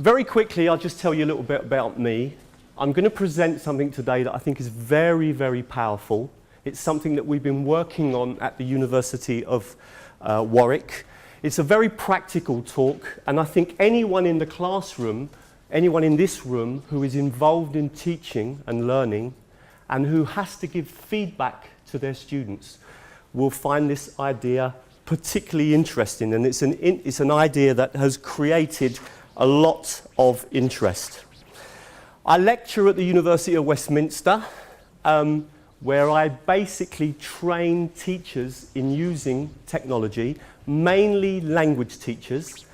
Very quickly, I'll just tell you a little bit about me. I'm going to present something today that I think is very, very powerful. It's something that we've been working on at the University of Warwick. It's a very practical talk, and I think anyone in the classroom, anyone in this room who is involved in teaching and learning and who has to give feedback to their students will find this idea particularly interesting, and it's an idea that has created a lot of interest. I lecture at the University of Westminster, where I basically train teachers in using technology, mainly language teachers,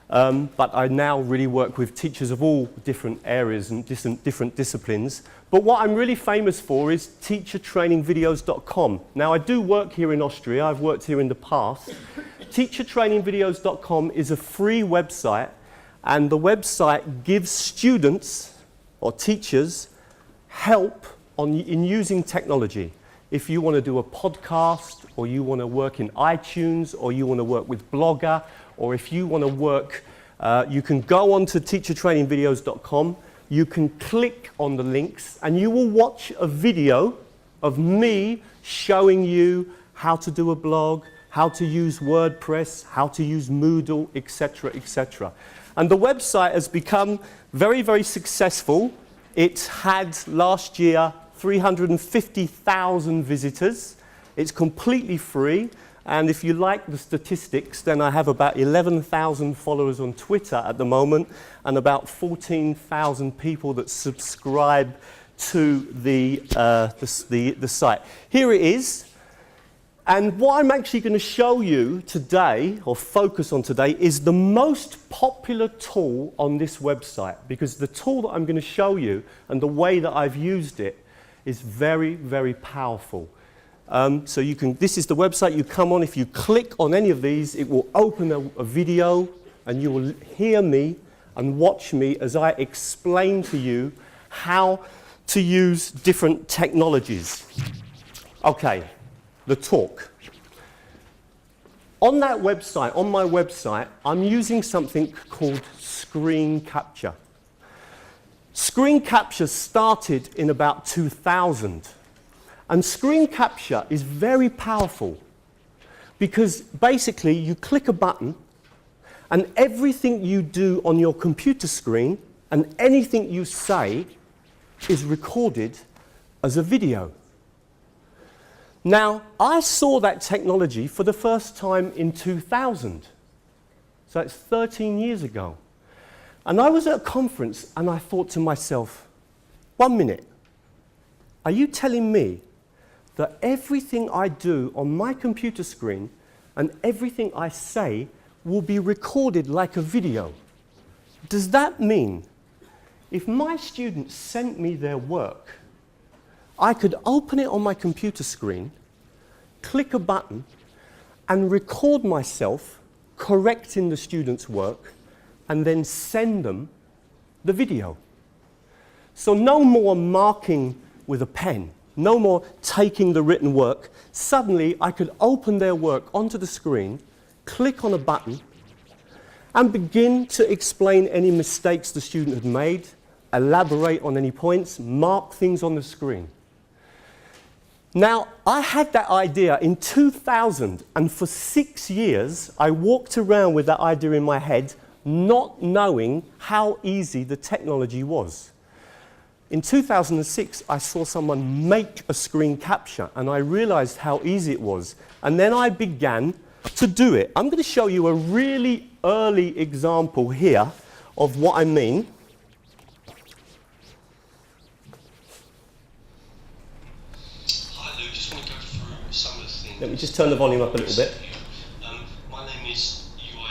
but I now really work with teachers of all different areas and different disciplines. But what I'm really famous for is teachertrainingvideos.com. Now, I do work here in Austria. I've worked here in the past. Teachertrainingvideos.com is a free website, and the website gives students or teachers help in using technology. If you want to do a podcast, or you want to work in iTunes, or you want to work with Blogger, or if you want to work, you can go on to teachertrainingvideos.com, you can click on the links, and you will watch a video of me showing you how to do a blog, how to use WordPress, how to use Moodle, etc., etc. And the website has become very, very successful. It had last year 350,000 visitors. It's completely free, and if you like the statistics, then I have about 11,000 followers on Twitter at the moment, and about 14,000 people that subscribe to the site. Here it is, and what I'm actually going to show you today, or focus on today, is the most popular tool on this website, because the tool that I'm going to show you and the way that I've used it is very, very powerful. So you can, this is the website you come on. If you click on any of these, it will open a video, and you will hear me and watch me as I explain to you how to use different technologies. Okay, the talk. On that website, on my website, I'm using something called screen capture. Screen capture started in about 2000. And screen capture is very powerful because basically you click a button and everything you do on your computer screen and anything you say is recorded as a video. Now, I saw that technology for the first time in 2000. So it's 13 years ago. And I was at a conference and I thought to myself, 1 minute, are you telling me that everything I do on my computer screen and everything I say will be recorded like a video? Does that mean if my students sent me their work, I could open it on my computer screen, click a button, and record myself correcting the student's work, and then send them the video? So no more marking with a pen. No more taking the written work. Suddenly, I could open their work onto the screen, click on a button, and begin to explain any mistakes the student had made, elaborate on any points, mark things on the screen. Now, I had that idea in 2000, and for 6 years, I walked around with that idea in my head, not knowing how easy the technology was. In 2006, I saw someone make a screen capture, and I realized how easy it was. And then I began to do it. I'm going to show you a really early example here of what I mean. Hi, Lou. Just want to go through some of the things. Let me just turn the volume up a little bit. My name is Lou.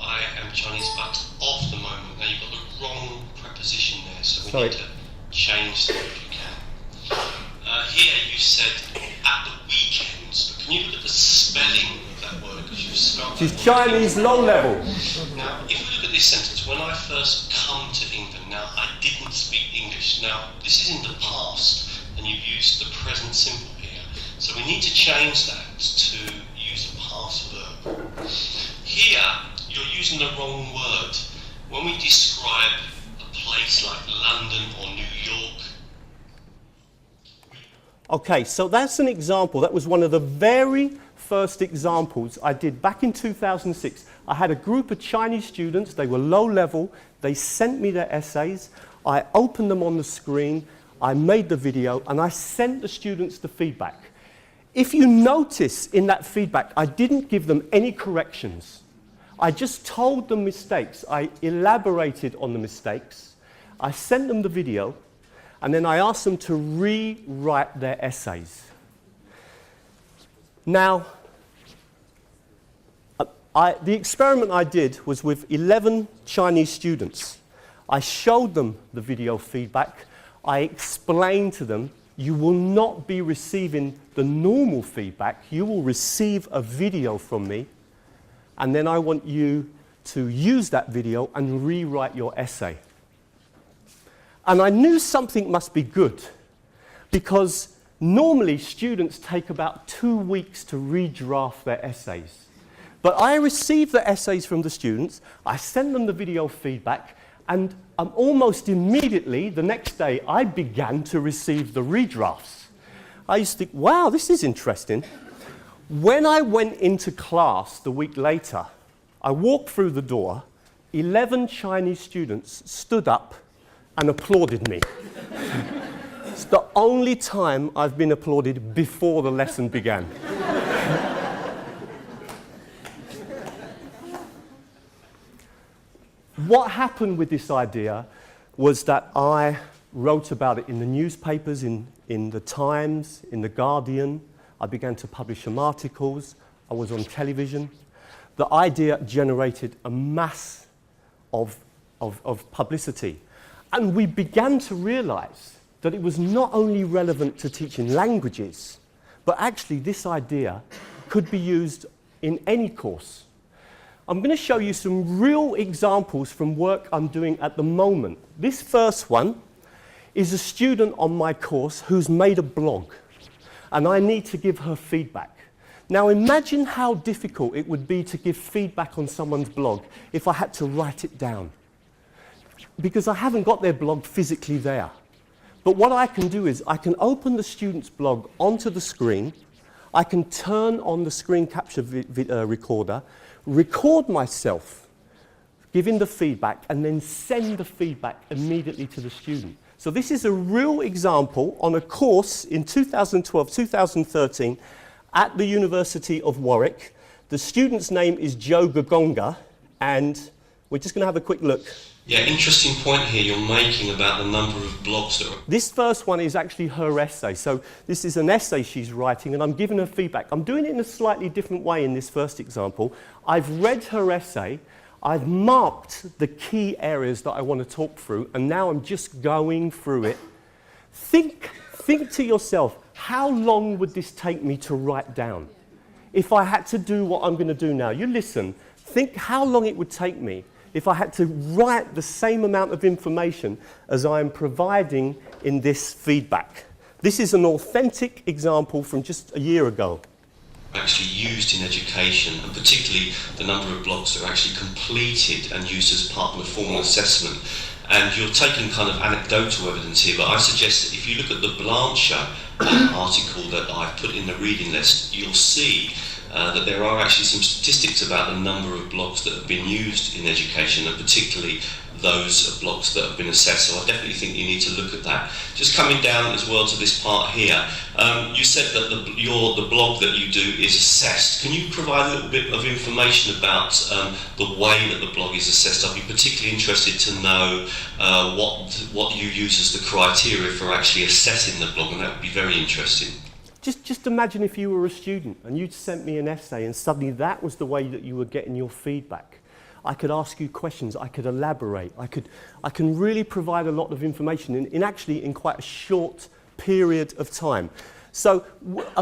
I am Chinese, but of the moment. Now, you've got the wrong preposition there, so we need to change that if you can. Here you said at the weekends, but can you look at the spelling of that word? Because you've spelled She's Chinese low level. Now, if we look at this sentence, when I first come to England, now I didn't speak English. Now, this is in the past, and you've used the present simple here. So we need to change that to use a past verb. Here, you're using the wrong word. when we describe a place like London or New York. Okay, so that's an example. That was one of the very first examples I did back in 2006. I had a group of Chinese students. They were low level. They sent me their essays. I opened them on the screen. I made the video, and I sent the students the feedback. If you notice in that feedback, I didn't give them any corrections. I just told them mistakes. I elaborated on the mistakes. I sent them the video, and then I asked them to rewrite their essays. Now, the experiment I did was with 11 Chinese students. I showed them the video feedback. I explained to them, you will not be receiving the normal feedback. You will receive a video from me, and then I want you to use that video and rewrite your essay. And I knew something must be good, because normally students take about 2 weeks to redraft their essays. But I received the essays from the students, I sent them the video feedback, and almost immediately, the next day, I began to receive the redrafts. I used to think, wow, this is interesting. When I went into class the week later, I walked through the door, 11 Chinese students stood up and applauded me. It's the only time I've been applauded before the lesson began. What happened with this idea was that I wrote about it in the newspapers, in the Times, in the Guardian. I began to publish some articles. I was on television. The idea generated a mass of publicity. And we began to realize that it was not only relevant to teaching languages, but actually this idea could be used in any course. I'm going to show you some real examples from work I'm doing at the moment. This first one is a student on my course who's made a blog, and I need to give her feedback. Now imagine how difficult it would be to give feedback on someone's blog if I had to write it down, because I haven't got their blog physically there. But what I can do is I can open the student's blog onto the screen, I can turn on the screen capture recorder, record myself giving the feedback, and then send the feedback immediately to the student. So this is a real example on a course in 2012-2013 at the University of Warwick. The student's name is Joe Gagonga, and we're just going to have a quick look. Yeah, interesting point here you're making about the number of blogs that are... This first one is actually her essay. So this is an essay she's writing, and I'm giving her feedback. I'm doing it in a slightly different way in this first example. I've read her essay, I've marked the key areas that I want to talk through, and now I'm just going through it. Think to yourself, how long would this take me to write down? If I had to do what I'm going to do now, you listen, think how long it would take me if I had to write the same amount of information as I am providing in this feedback. This is an authentic example from just a year ago. Actually used in education, and particularly the number of blogs that are actually completed and used as part of a formal assessment. And you're taking kind of anecdotal evidence here, but I suggest that if you look at the Blancher article that I've put in the reading list, you'll see that there are actually some statistics about the number of blogs that have been used in education, and particularly those blogs that have been assessed. So I definitely think you need to look at that. Just coming down as well to this part here, you said that the blog that you do is assessed. Can you provide a little bit of information about the way that the blog is assessed? I'd be particularly interested to know what you use as the criteria for actually assessing the blog, and that would be very interesting. Just imagine if you were a student and you'd sent me an essay and suddenly that was the way that you were getting your feedback. I could ask you questions, I could elaborate, I can really provide a lot of information in quite a short period of time. So,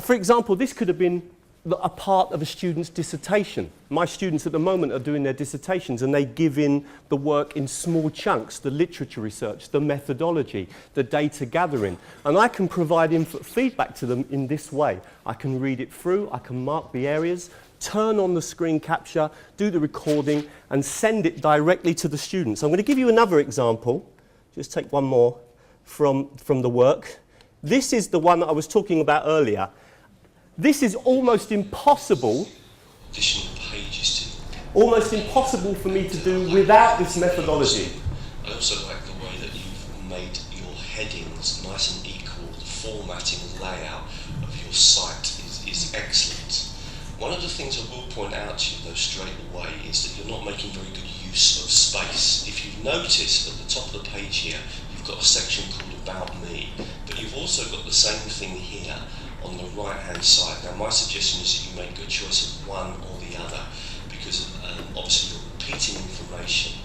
for example, this could have been a part of a student's dissertation. My students at the moment are doing their dissertations, and they give in the work in small chunks, the literature research, the methodology, the data gathering. And I can provide feedback to them in this way. I can read it through, I can mark the areas, turn on the screen capture, do the recording, and send it directly to the students. I'm going to give you another example. Just take one more from the work. This is the one that I was talking about earlier. This is almost impossible. Additional pages to almost impossible for me to do without this methodology. I also like the way that you've made your headings nice and equal. The formatting and layout of your site is excellent. One of the things I will point out to you though straight away is that you're not making very good use of space. If you've noticed at the top of the page here, you've got a section called About Me, but you've also got the same thing here on the right hand side. Now my suggestion is that you make a choice of one or the other, because obviously you're repeating information,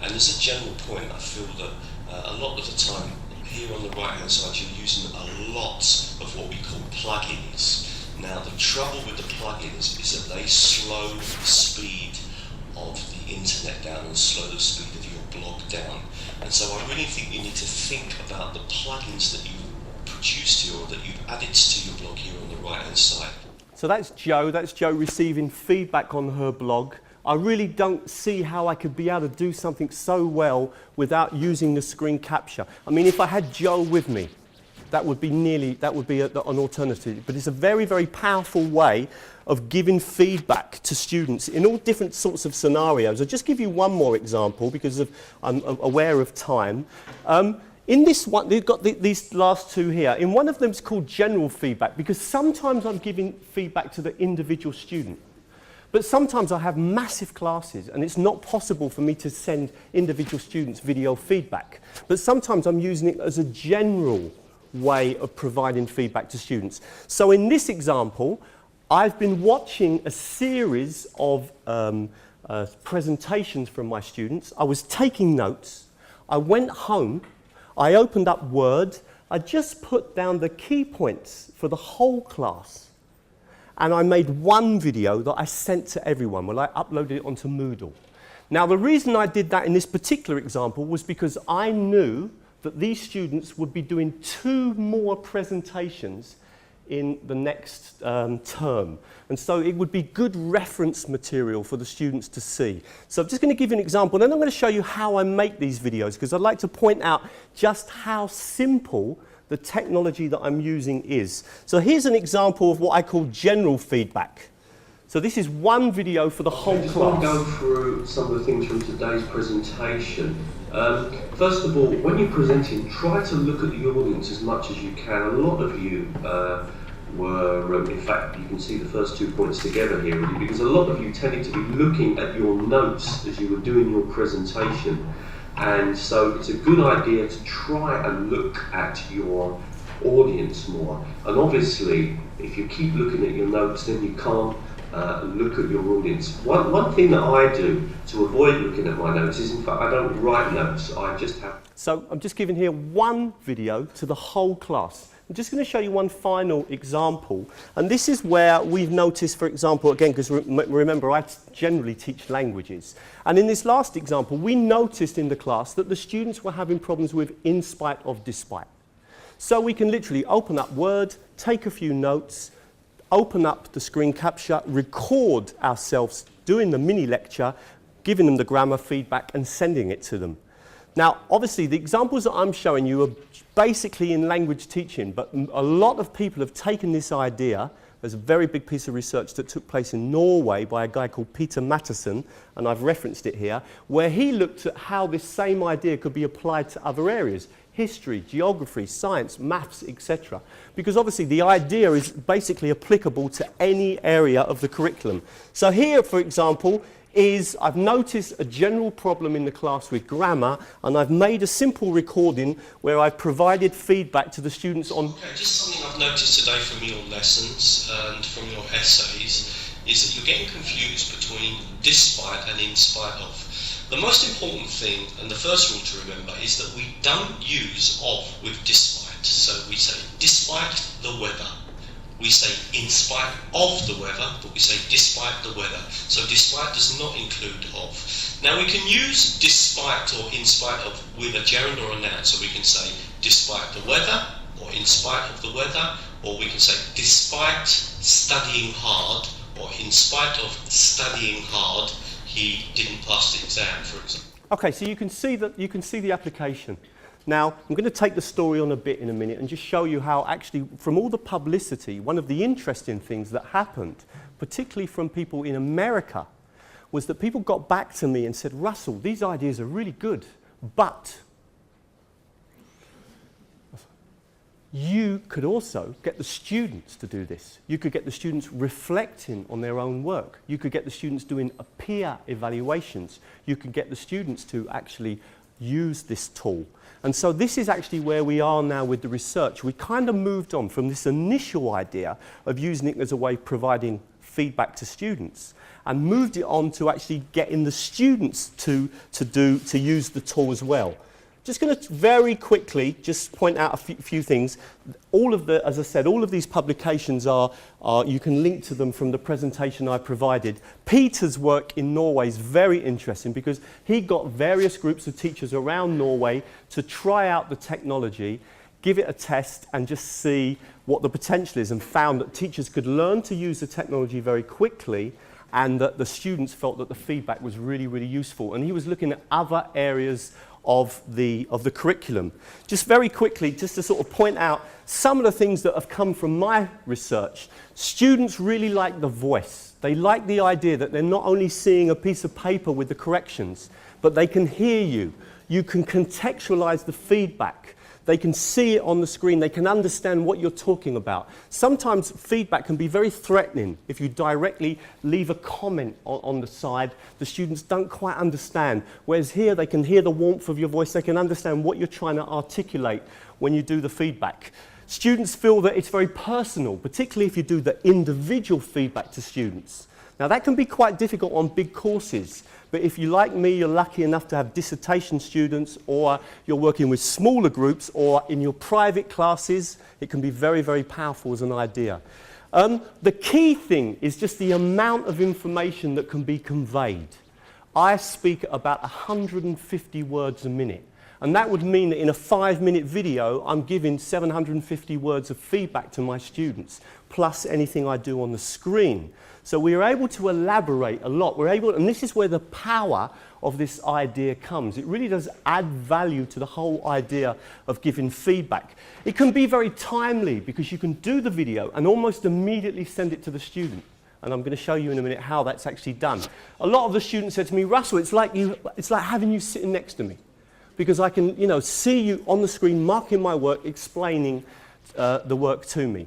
and as a general point I feel that a lot of the time here on the right hand side you're using a lot of what we call plugins. Now the trouble with the plugins is that they slow the speed of the internet down and slow the speed of your blog down, and so I really think you need to think about the plugins that you produced here, or that you've added to your blog here on the right hand side. So that's Jo receiving feedback on her blog. I really don't see how I could be able to do something so well without using the screen capture. I mean, if I had Jo with me, that would be an alternative, but it's a very, very powerful way of giving feedback to students in all different sorts of scenarios. I'll just give you one more example because I'm aware of time. In this one, they've got these last two here. In one of them, it's called general feedback, because sometimes I'm giving feedback to the individual student. But sometimes I have massive classes, and it's not possible for me to send individual students video feedback. But sometimes I'm using it as a general way of providing feedback to students. So in this example, I've been watching a series of presentations from my students. I was taking notes. I went home. I opened up Word, I just put down the key points for the whole class, and I made one video that I sent to everyone. Well, I uploaded it onto Moodle. Now, the reason I did that in this particular example was because I knew that these students would be doing 2 more presentations in the next term. And so it would be good reference material for the students to see. So I'm just going to give you an example, then I'm going to show you how I make these videos, because I'd like to point out just how simple the technology that I'm using is. So here's an example of what I call general feedback. So this is one video for the whole class. I just want to go through some of the things from today's presentation. First of all, when you're presenting, try to look at the audience as much as you can. A lot of you were, in fact, you can see the first 2 points together here, really, because a lot of you tended to be looking at your notes as you were doing your presentation. And so it's a good idea to try and look at your audience more. And obviously, if you keep looking at your notes, then you can't look at your audience. One thing that I do to avoid looking at my notes is, in fact, I don't write notes, I just have... So I'm just giving here one video to the whole class. I'm just going to show you one final example. And this is where we've noticed, for example, again, because remember, I generally teach languages. And in this last example, we noticed in the class that the students were having problems with in spite of despite. So we can literally open up Word, take a few notes, open up the screen capture, record ourselves doing the mini lecture, giving them the grammar feedback and sending it to them. Now, obviously, the examples that I'm showing you are basically in language teaching, but a lot of people have taken this idea. There's a very big piece of research that took place in Norway by a guy called Peter Matteson, and I've referenced it here, where he looked at how this same idea could be applied to other areas: history, geography, science, maths, etc. Because obviously the idea is basically applicable to any area of the curriculum. So here, for example, I've noticed a general problem in the class with grammar, and I've made a simple recording where I've provided feedback to the students on... Okay, just something I've noticed today from your lessons and from your essays is that you're getting confused between despite and in spite of. The most important thing, and the first rule to remember, is that we don't use of with despite. So we say, despite the weather, We say in spite of the weather, but we say despite the weather. So despite does not include of. Now we can use despite or in spite of with a gerund or a noun. So we can say despite the weather, or in spite of the weather, or we can say despite studying hard, or in spite of studying hard, he didn't pass the exam, for example. Okay, so you can see the application. Now, I'm going to take the story on a bit in a minute and just show you how actually, from all the publicity, one of the interesting things that happened, particularly from people in America, was that people got back to me and said, Russell, these ideas are really good, but you could also get the students to do this. You could get the students reflecting on their own work. You could get the students doing peer evaluations. You could get the students to actually use this tool. And so this is actually where we are now with the research. We kind of moved on from this initial idea of using it as a way of providing feedback to students and moved it on to actually getting the students to use the tool as well. Just going to very quickly just point out a few things. All of the, as I said, all of these publications are you can link to them from the presentation I provided. Peter's work in Norway is very interesting because he got various groups of teachers around Norway to try out the technology, give it a test and just see what the potential is, and found that teachers could learn to use the technology very quickly and that the students felt that the feedback was really, really useful. And he was looking at other areas of the curriculum. Just very quickly, just to sort of point out some of the things that have come from my research. Students really like the voice. They like the idea that they're not only seeing a piece of paper with the corrections, but they can hear you. You can contextualize the feedback. They can see it on the screen. They can understand what you're talking about. Sometimes feedback can be very threatening. If you directly leave a comment on the side, the students don't quite understand. Whereas here, they can hear the warmth of your voice. They can understand what you're trying to articulate when you do the feedback. Students feel that it's very personal, particularly if you do the individual feedback to students. Now, that can be quite difficult on big courses. But if you, like me, you're lucky enough to have dissertation students, or you're working with smaller groups, or in your private classes, it can be very, very powerful as an idea. The key thing is just the amount of information that can be conveyed. I speak at about 150 words a minute. And that would mean that in a 5-minute video, I'm giving 750 words of feedback to my students, plus anything I do on the screen. So we are able to elaborate a lot. And this is where the power of this idea comes. It really does add value to the whole idea of giving feedback. It can be very timely because you can do the video and almost immediately send it to the student. And I'm going to show you in a minute how that's actually done. A lot of the students said to me, Russell, it's like having you sitting next to me, because I can, see you on the screen marking my work, explaining the work to me.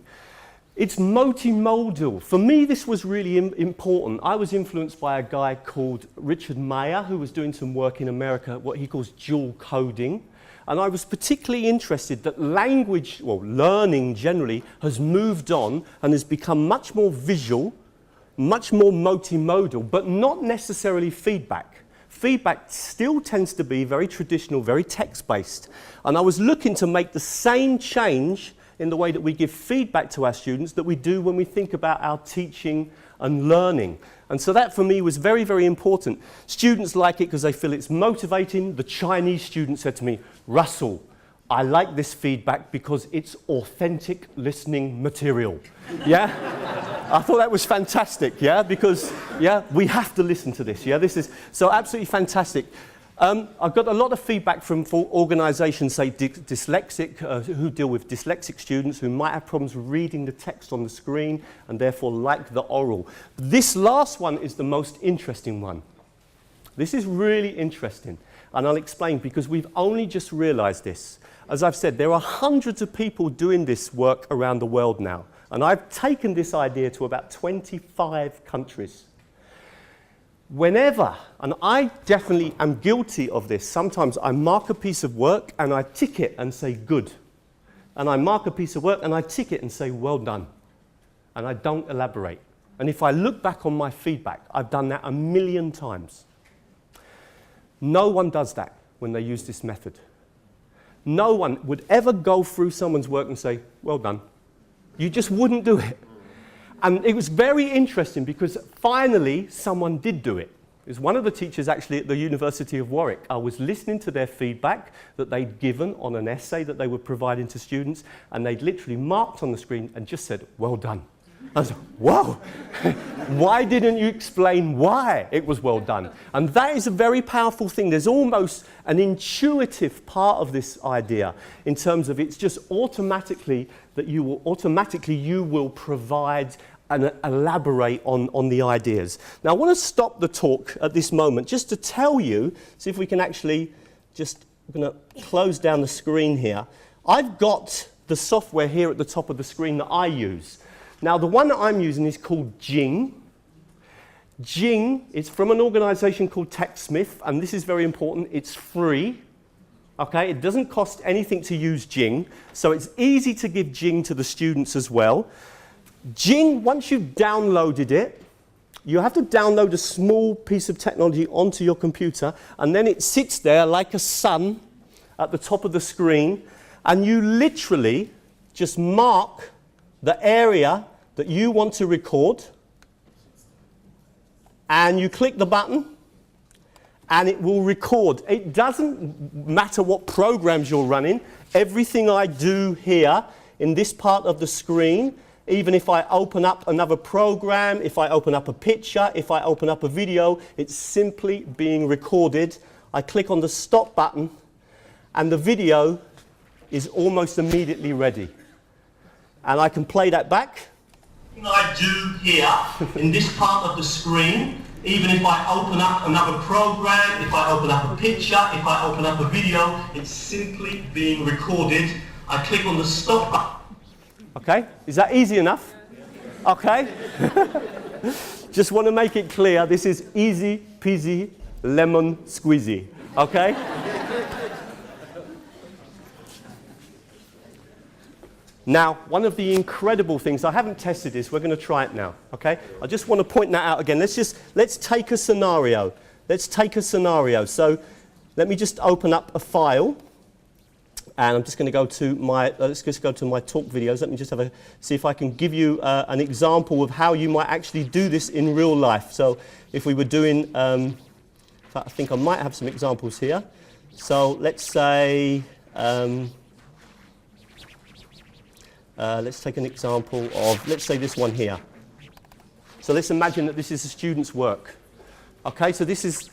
It's multimodal. For me, this was really important. I was influenced by a guy called Richard Mayer, who was doing some work in America, what he calls dual coding. And I was particularly interested that learning generally has moved on and has become much more visual, much more multimodal, but not necessarily feedback. Feedback still tends to be very traditional, very text-based. And I was looking to make the same change in the way that we give feedback to our students that we do when we think about our teaching and learning. And so that for me was very, very important. Students like it because they feel it's motivating. The Chinese student said to me, Russell, I like this feedback because it's authentic listening material. Yeah? I thought that was fantastic, yeah? Because, we have to listen to this, yeah? This is so absolutely fantastic. I've got a lot of feedback from organisations, say dyslexic, who deal with dyslexic students who might have problems reading the text on the screen and therefore like the oral. This last one is the most interesting one. This is really interesting, and I'll explain because we've only just realised this. As I've said, there are hundreds of people doing this work around the world now, and I've taken this idea to about 25 countries. Whenever, and I definitely am guilty of this, sometimes I mark a piece of work and I tick it and say good. And I mark a piece of work and I tick it and say well done. And I don't elaborate. And if I look back on my feedback, I've done that 1,000,000 times. No one does that when they use this method. No one would ever go through someone's work and say, well done. You just wouldn't do it. And it was very interesting because finally someone did do it. It was one of the teachers actually at the University of Warwick. I was listening to their feedback that they'd given on an essay that they were providing to students, and they'd literally marked on the screen and just said, well done. I was like, whoa, why didn't you explain why it was well done? And that is a very powerful thing. There's almost an intuitive part of this idea in terms of it's just automatically that you will provide and elaborate on the ideas. Now I want to stop the talk at this moment just to tell you, see if we can actually just, I'm going to close down the screen here. I've got the software here at the top of the screen that I use. Now, the one that I'm using is called Jing. Jing is from an organization called TechSmith, and this is very important. It's free. Okay, it doesn't cost anything to use Jing, so it's easy to give Jing to the students as well. Jing, once you've downloaded it, you have to download a small piece of technology onto your computer, and then it sits there like a sun at the top of the screen, and you literally just mark the area that you want to record, and you click the button and it will record. It doesn't matter what programs you're running. Everything I do here in this part of the screen, even if I open up another program, if I open up a picture, if I open up a video, it's simply being recorded. I click on the stop button and the video is almost immediately ready. And I can play that back. I do here in this part of the screen, even if I open up another program, if I open up a picture, if I open up a video, it's simply being recorded. I click on the stop button. Okay, is that easy enough? Okay. Just want to make it clear, this is easy peasy lemon squeezy. Okay? Now, one of the incredible things, I haven't tested this, we're going to try it now, okay? I just want to point that out again. Let's take a scenario. Let's take a scenario. So let me just open up a file, and I'm just going to go to my, let's just go to my talk videos. Let me just see if I can give you an example of how you might actually do this in real life. So if we were doing, in fact, I think I might have some examples here. So let's say, let's take an example of, let's say this one here. So let's imagine that this is a student's work. Okay, so this is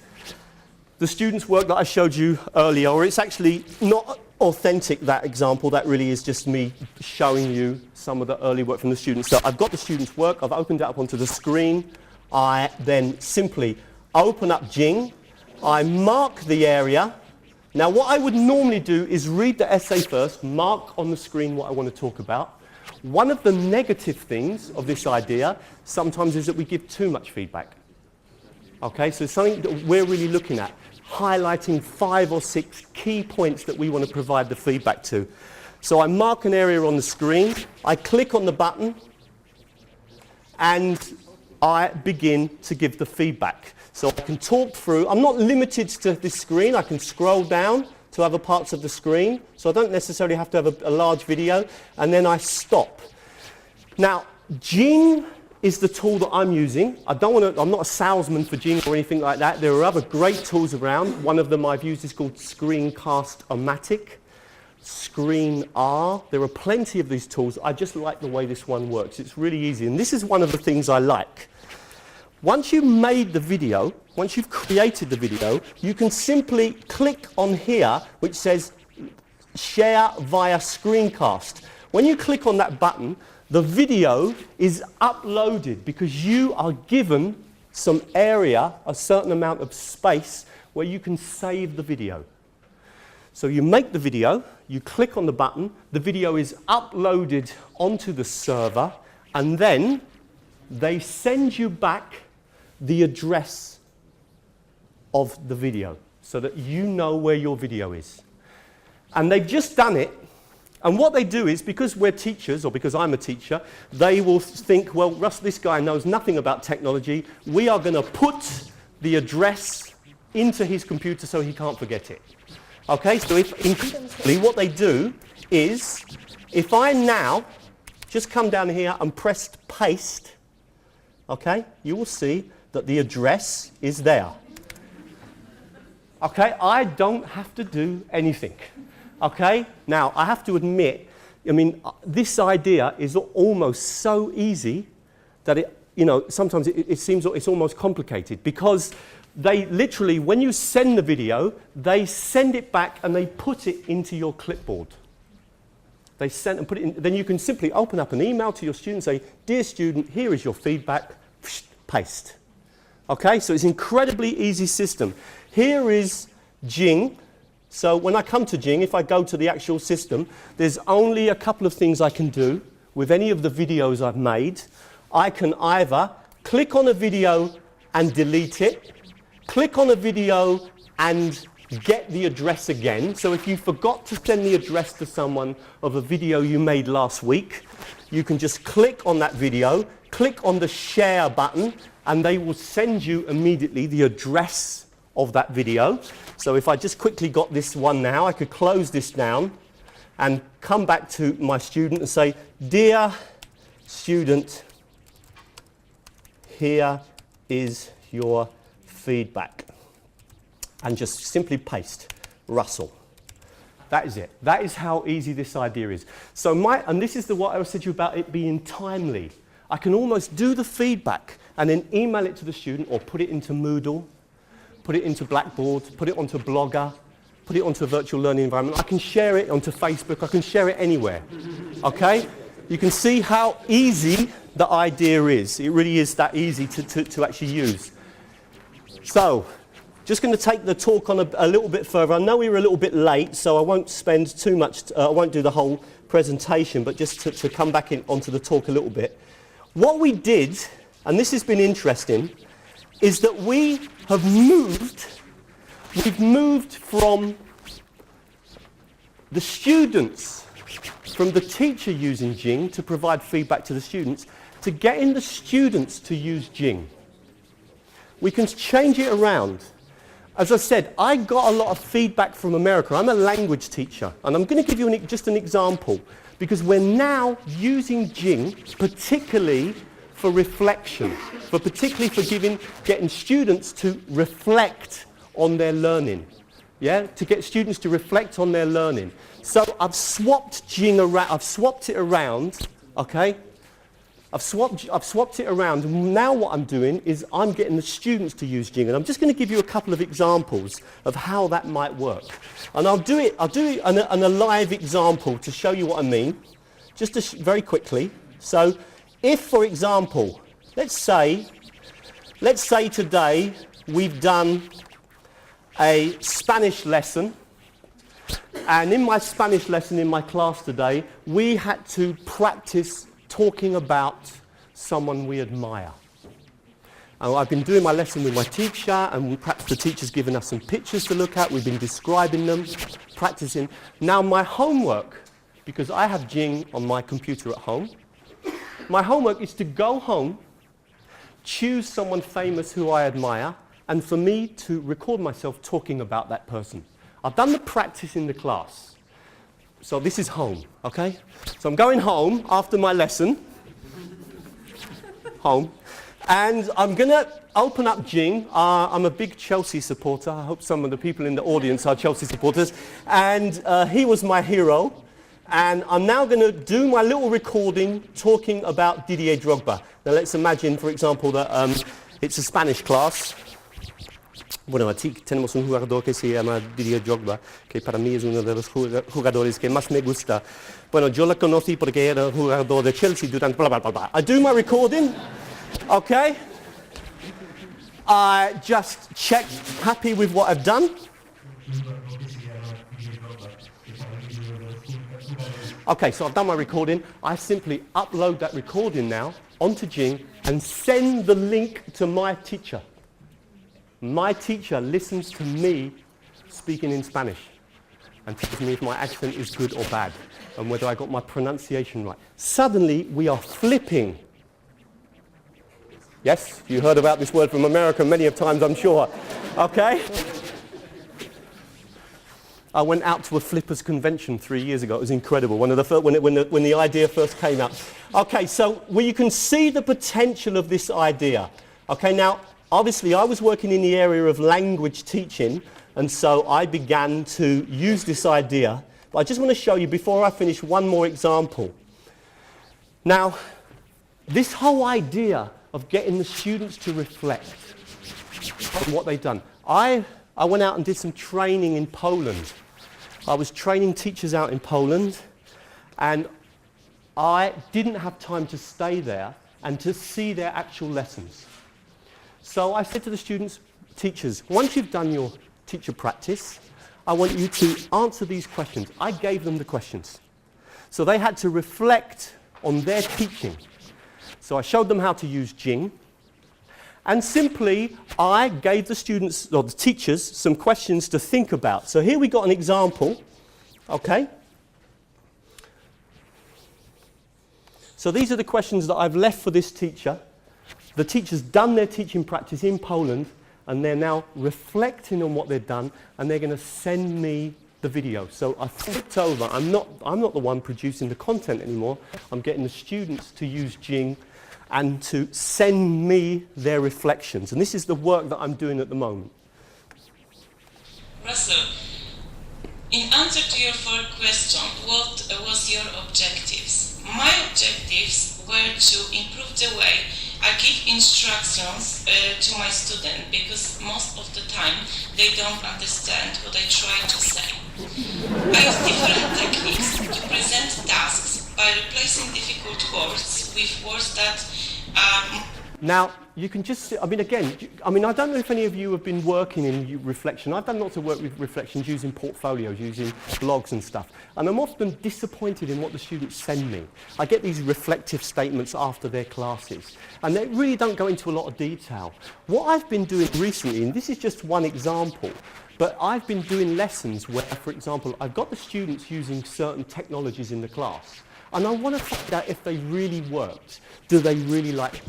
the student's work that I showed you earlier, or it's actually not authentic, that example. That really is just me showing you some of the early work from the students. So I've got the student's work, I've opened it up onto the screen. I then simply open up Jing, I mark the area. Now what I would normally do is read the essay first, mark on the screen what I want to talk about. One of the negative things of this idea sometimes is that we give too much feedback. Okay, so something that we're really looking at, highlighting 5 or 6 key points that we want to provide the feedback to. So I mark an area on the screen, I click on the button, and I begin to give the feedback. So I can talk through, I'm not limited to this screen, I can scroll down to other parts of the screen, so I don't necessarily have to have a large video, and then I stop. Now, Jing is the tool that I'm using. I'm not a salesman for Jing or anything like that. There are other great tools around. One of them I've used is called Screencast-O-Matic, Screen-R. There are plenty of these tools. I just like the way this one works. It's really easy, and this is one of the things I like. Once you've made the video, once you've created the video, you can simply click on here, which says share via screencast. When you click on that button, the video is uploaded because you are given some area, a certain amount of space where you can save the video. So you make the video, you click on the button, the video is uploaded onto the server, and then they send you back the address of the video so that you know where your video is. And they've just done it, and what they do is, because we're teachers, or because I'm a teacher, they will think, well, Russ, this guy knows nothing about technology, we are going to put the address into his computer so he can't forget it. Okay, so what they do is, if I now just come down here and press paste, okay, you will see that the address is there. Okay, I don't have to do anything. Okay, now I have to admit, I mean, this idea is almost so easy that it, you know, sometimes it seems it's almost complicated, because they literally, when you send the video, they send it back and they put it into your clipboard. They send and put it in, then you can simply open up an email to your student and say, dear student, here is your feedback, paste. Okay, so it's an incredibly easy system. Here is Jing. So when I come to Jing, if I go to the actual system, there's only a couple of things I can do with any of the videos I've made. I can either click on a video and delete it, click on a video and get the address again. So if you forgot to send the address to someone of a video you made last week, you can just click on that video, click on the share button, and they will send you immediately the address of that video. So if I just quickly got this one now, I could close this down and come back to my student and say, dear student, here is your feedback. And just simply paste Russell. That is it. That is how easy this idea is. So and this is what I said to you about it being timely. I can almost do the feedback and then email it to the student, or put it into Moodle, put it into Blackboard, put it onto Blogger, put it onto a virtual learning environment. I can share it onto Facebook. I can share it anywhere. Okay? You can see how easy the idea is. It really is that easy to actually use. So, just going to take the talk on a little bit further. I know we were a little bit late, so I won't spend too much, I won't do the whole presentation, but just to come back onto the talk a little bit. What we did, and this has been interesting, is that we've moved from the students, from the teacher using Jing to provide feedback to the students, to getting the students to use Jing. We can change it around. As I said, I got a lot of feedback from America. I'm a language teacher, and I'm going to give you just an example, because we're now using Jing particularly for reflection, particularly for getting students to reflect on their learning, to get students to reflect on their learning. So I've swapped Jing around, I've swapped it around, okay? I've swapped it around, and now what I'm doing is I'm getting the students to use Jing, and I'm just going to give you a couple of examples of how that might work. And I'll do it on a live example to show you what I mean, just very quickly. So if, for example, let's say today we've done a Spanish lesson, and in my Spanish lesson in my class today, we had to practice talking about someone we admire. I've been doing my lesson with my teacher, and perhaps the teacher's given us some pictures to look at. We've been describing them, practicing. Now my homework, because I have Jing on my computer at home, my homework is to go home, choose someone famous who I admire, and for me to record myself talking about that person. I've done the practice in the class. So this is home, okay? So I'm going home after my lesson, home, and I'm going to open up Jing. I'm a big Chelsea supporter. I hope some of the people in the audience are Chelsea supporters. And he was my hero. And I'm now going to do my little recording talking about Didier Drogba. Now let's imagine, for example, that it's a Spanish class. Bueno, aquí tenemos un jugador que se llama Didier Drogba, que para mí es uno de los jugadores que más me gusta. Bueno, yo lo conocí porque era jugador de Chelsea durante blah, blah, blah, blah. I do my recording, okay? I just checked, happy with what I've done. Okay, so I've done my recording. I simply upload that recording now onto Jing and send the link to my teacher. My teacher listens to me speaking in Spanish and tells me if my accent is good or bad and whether I got my pronunciation right. Suddenly, we are flipping. Yes, you heard about this word from America many of times, I'm sure. Okay? I went out to a flippers convention 3 years ago. It was incredible. One of the first, when the idea first came out. Okay, so you can see the potential of this idea. Okay, now obviously I was working in the area of language teaching, and so I began to use this idea. But I just want to show you before I finish one more example. Now, this whole idea of getting the students to reflect on what they've done. I went out and did some training in Poland. I was training teachers out in Poland, and I didn't have time to stay there and to see their actual lessons. So I said to the students, teachers, once you've done your teacher practice, I want you to answer these questions. I gave them the questions. So they had to reflect on their teaching. So I showed them how to use Jing. And simply, I gave the students, or the teachers, some questions to think about. So here we got an example, okay? So these are the questions that I've left for this teacher. The teacher's done their teaching practice in Poland, and they're now reflecting on what they've done, and they're going to send me the video. So I flipped over. I'm not the one producing the content anymore. I'm getting the students to use Jing and to send me their reflections. And this is the work that I'm doing at the moment. Russell, in answer to your first question, what was your objectives? My objectives were to improve the way I give instructions to my student, because most of the time they don't understand what I try to say. I use different techniques to present tasks by replacing difficult words with words that Now, you can just, I don't know if any of you have been working in reflection. I've done lots of work with reflections using portfolios, using blogs and stuff. And I'm often disappointed in what the students send me. I get these reflective statements after their classes, and they really don't go into a lot of detail. What I've been doing recently, and this is just one example, but I've been doing lessons where, for example, I've got the students using certain technologies in the class. And I want to find out if they really worked. Do they really like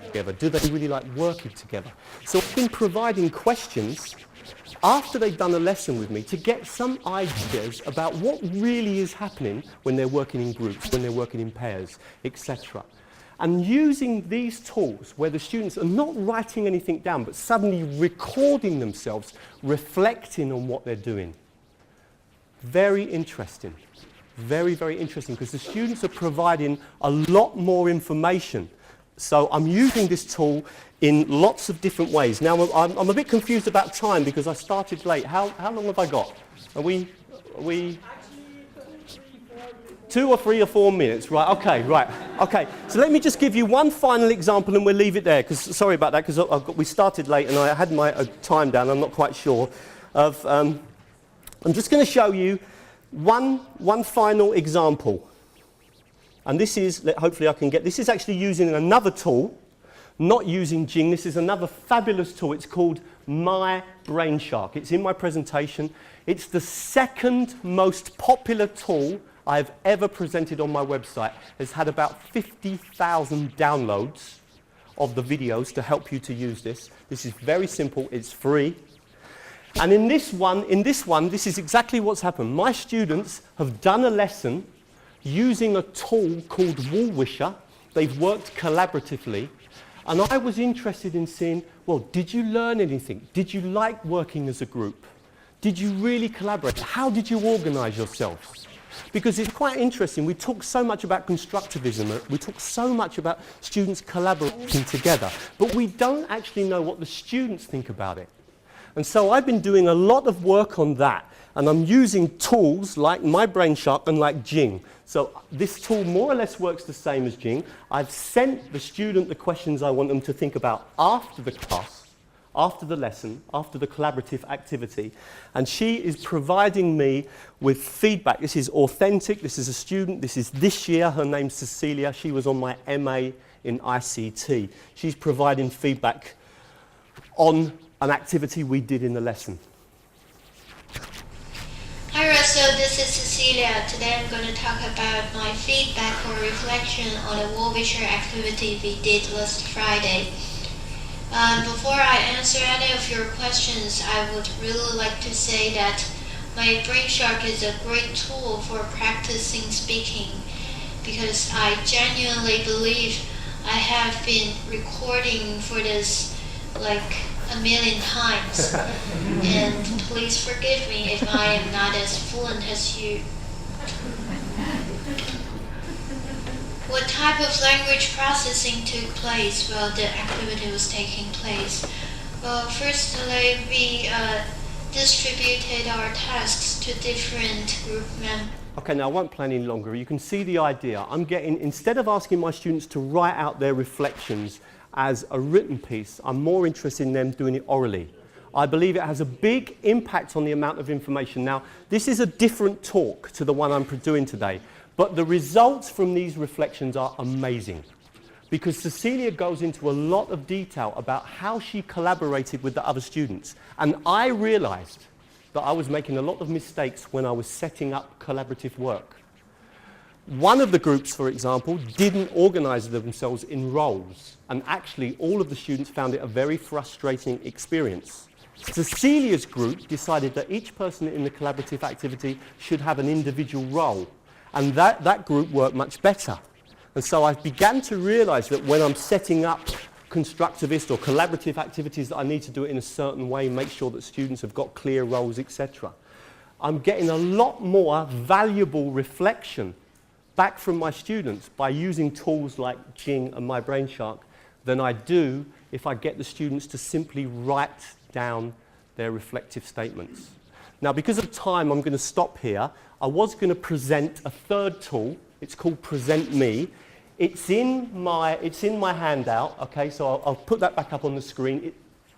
together? Do they really like working together? So I've been providing questions after they've done a lesson with me to get some ideas about what really is happening when they're working in groups, when they're working in pairs, etc. And using these tools where the students are not writing anything down, but suddenly recording themselves, reflecting on what they're doing. Very interesting. Very, very interesting, because the students are providing a lot more information. So I'm using this tool in lots of different ways. Now, I'm a bit confused about time because I started late. How long have I got? Are we 2 or 3 or 4 minutes? Right, okay. Okay, so let me just give you one final example and we'll leave it there, because sorry about that, because we started late and I had my time down. I'm not quite sure. I'm just going to show you one final example, and this is, hopefully I can get, this is actually using another tool, not using Jing. This is another fabulous tool. It's called My Brain Shark. It's in my presentation. It's the second most popular tool I've ever presented on my website. It's had about 50,000 downloads of the videos to help you to use this. This is very simple. It's free. And in this one, this is exactly what's happened. My students have done a lesson using a tool called Woolwisher. They've worked collaboratively. And I was interested in seeing, well, did you learn anything? Did you like working as a group? Did you really collaborate? How did you organize yourselves? Because it's quite interesting. We talk so much about constructivism. We talk so much about students collaborating together. But we don't actually know what the students think about it. And so I've been doing a lot of work on that, and I'm using tools like My Brain Shark and like Jing. So this tool more or less works the same as Jing. I've sent the student the questions I want them to think about after the class, after the lesson, after the collaborative activity, and she is providing me with feedback. This is authentic. This is a student. This is this year. Her name's Cecilia. She was on my MA in ICT. She's providing feedback on an activity we did in the lesson. Hi Russell, this is Cecilia. Today I'm going to talk about my feedback or reflection on a Woolwisher activity we did last Friday. Before I answer any of your questions, I would really like to say that my BrainShark is a great tool for practicing speaking because I genuinely believe I have been recording for this like a million times. And please forgive me if I am not as fluent as you. What type of language processing took place while the activity was taking place? Well, firstly, we distributed our tasks to different group members. Okay, now I won't play any longer. You can see the idea. I'm getting, instead of asking my students to write out their reflections as a written piece, I'm more interested in them doing it orally. I believe it has a big impact on the amount of information. Now, this is a different talk to the one I'm doing today, but the results from these reflections are amazing because Cecilia goes into a lot of detail about how she collaborated with the other students. And I realized that I was making a lot of mistakes when I was setting up collaborative work. One of the groups, for example, didn't organize themselves in roles, and actually all of the students found it a very frustrating experience. Cecilia's group decided that each person in the collaborative activity should have an individual role, and that group worked much better. And so I began to realize that when I'm setting up constructivist or collaborative activities that I need to do it in a certain way, make sure that students have got clear roles, etc. I'm getting a lot more valuable reflection back from my students by using tools like Jing and my BrainShark than I do if I get the students to simply write down their reflective statements. Now, because of time, I'm going to stop here. I was going to present a third tool. It's called Present Me. It's in my handout, okay, so I'll put that back up on the screen.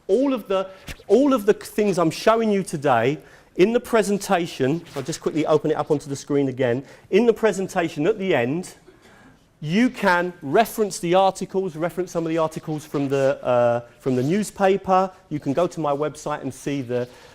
All of the things I'm showing you today in the presentation, I'll just quickly open it up onto the screen again. In the presentation at the end, you can reference the articles, reference some of the articles from the newspaper. You can go to my website and see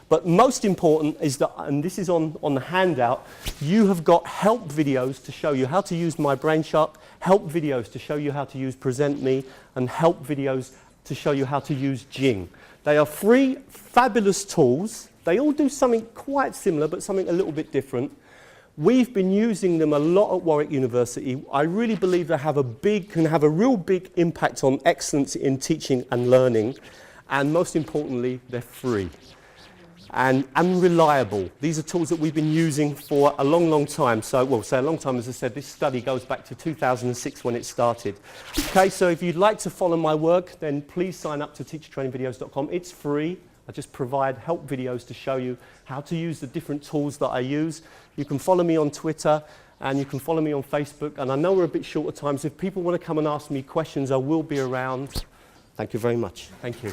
but most important is that, and this is on the handout, you have got help videos to show you how to use my BrainShark, help videos to show you how to use Present Me, and help videos to show you how to use Jing. They are free, fabulous tools. They all do something quite similar, but something a little bit different. We've been using them a lot at Warwick University. I really believe they can have a real big impact on excellence in teaching and learning. And most importantly, they're free and reliable. These are tools that we've been using for a long, long time. So, well, say a long time, as I said, this study goes back to 2006 when it started. Okay, so if you'd like to follow my work, then please sign up to teachertrainingvideos.com. It's free. I just provide help videos to show you how to use the different tools that I use. You can follow me on Twitter and you can follow me on Facebook. And I know we're a bit short of time, so if people want to come and ask me questions, I will be around. Thank you very much. Thank you.